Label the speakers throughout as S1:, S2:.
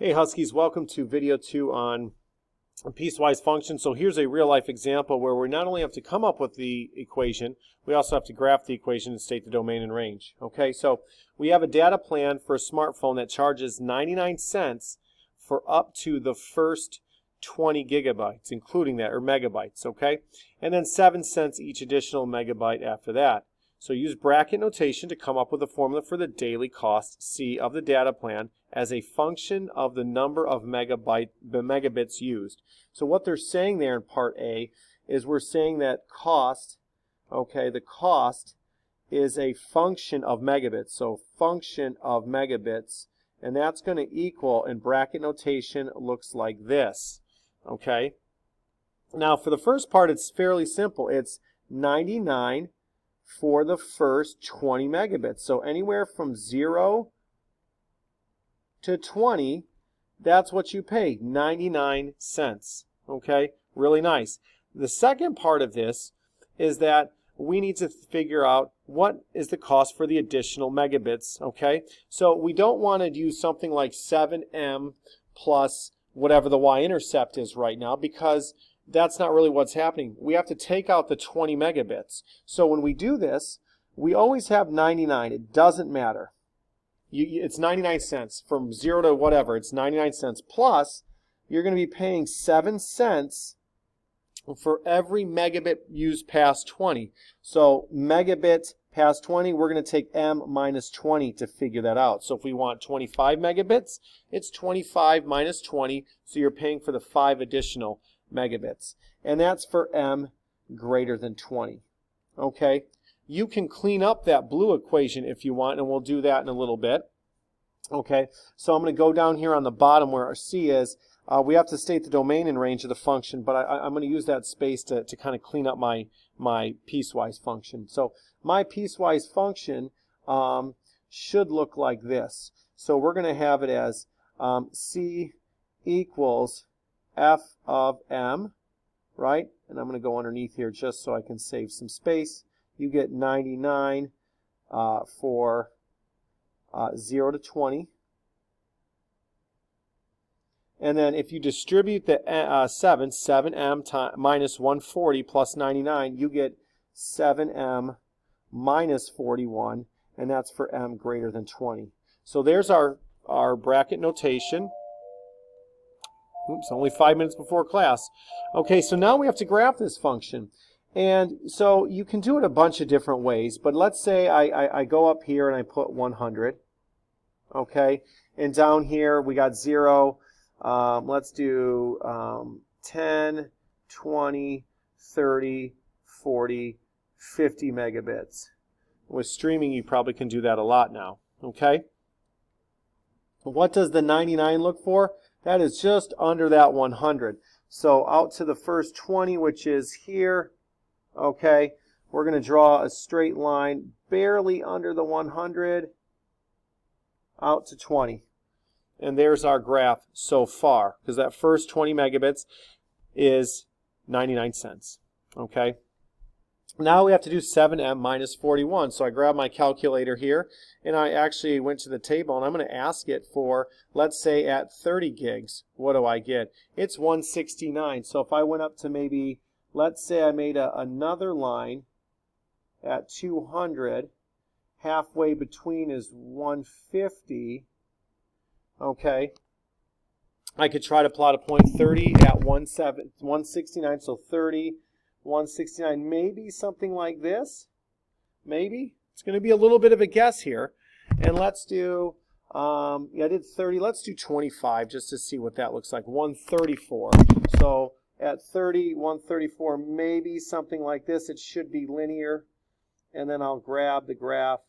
S1: Hey Huskies, welcome to video 2 on piecewise functions. So here's a real life example where we not only have to come up with the equation, we also have to graph the equation and state the domain and range. Okay, so we have a data plan for a smartphone that charges 99 cents for up to the first 20 gigabytes, including that, or megabytes, okay? And then 7 cents each additional megabyte after that. So use bracket notation to come up with a formula for the daily cost C of the data plan as a function of the number of megabits used. So what they're saying there in part A is we're saying that cost, okay, the cost is a function of megabits. So function of megabits, and that's going to equal, in bracket notation, looks like this, okay? Now for the first part, it's fairly simple. It's 99 for the first 20 megabits. So anywhere from 0 to 20, that's what you pay, 99 cents. Okay, really nice. The second part of this is that we need to figure out what is the cost for the additional megabits. Okay, so we don't want to use something like 7m plus whatever the y-intercept is right now, because that's not really what's happening. We have to take out the 20 megabits. So when we do this, we always have 99. It doesn't matter. It's 99 cents. From 0 to whatever, it's 99 cents. Plus, you're going to be paying 7 cents for every megabit used past 20. So megabit past 20, we're going to take m minus 20 to figure that out. So if we want 25 megabits, it's 25 minus 20. So you're paying for the 5 additional megabits, and that's for m greater than 20. Okay, you can clean up that blue equation if you want, and we'll do that in a little bit. Okay, so I'm going to go down here on the bottom where our C is. We have to state the domain and range of the function, but I'm going to use that space to kind of clean up my piecewise function. So my piecewise function should look like this. So we're going to have it as C equals f of m, right? And I'm going to go underneath here just so I can save some space. You get 99 for 0 to 20. And then if you distribute the 7m minus 140 plus 99, you get 7m minus 41, and that's for m greater than 20. So there's our bracket notation. Oops, only 5 minutes before class. Okay, so now we have to graph this function. And so you can do it a bunch of different ways, but let's say I go up here and I put 100. Okay, and down here we got 0. Let's do 10, 20, 30, 40, 50 megabits. With streaming, you probably can do that a lot now. Okay? What does the 99 look for? That is just under that 100. So out to the first 20, which is here, okay, we're going to draw a straight line barely under the 100 out to 20. And there's our graph so far, because that first 20 megabits is 99 cents. Okay? Now we have to do 7m minus 41. So I grabbed my calculator here, and I actually went to the table, and I'm going to ask it for, let's say at 30 gigs, what do I get? It's 169. So if I went up to maybe, let's say I made another line at 200, halfway between is 150, okay, I could try to plot a point 30 at 169, so 30, 169, maybe something like this. Maybe. It's going to be a little bit of a guess here. And let's do, I did 30. Let's do 25 just to see what that looks like. 134. So at 30, 134, maybe something like this. It should be linear. And then I'll grab the graph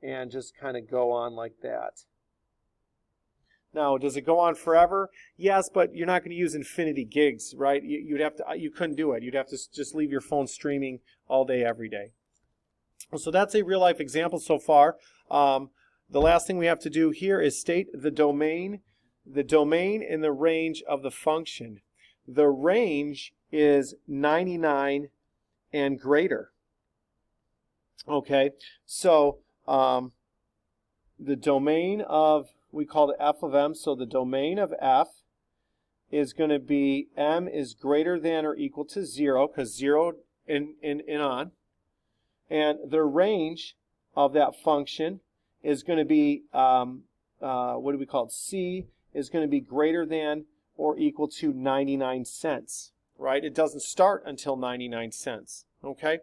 S1: and just kind of go on like that. Now, does it go on forever? Yes, but you're not going to use infinity gigs, right? You couldn't do it. You'd have to just leave your phone streaming all day, every day. So that's a real life example so far. The last thing we have to do here is state the domain and the range of the function. The range is 99 and greater. Okay, so the domain of we call it f of m. So the domain of f is going to be m is greater than or equal to 0, because 0 and on. And the range of that function is going to be, what do we call it? C is going to be greater than or equal to 99 cents, right? It doesn't start until 99 cents, okay?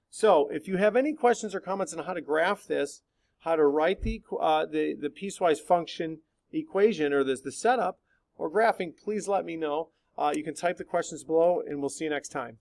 S1: So if you have any questions or comments on how to graph this, how to write the piecewise function equation, or the setup or graphing, please let me know. You can type the questions below, and we'll see you next time.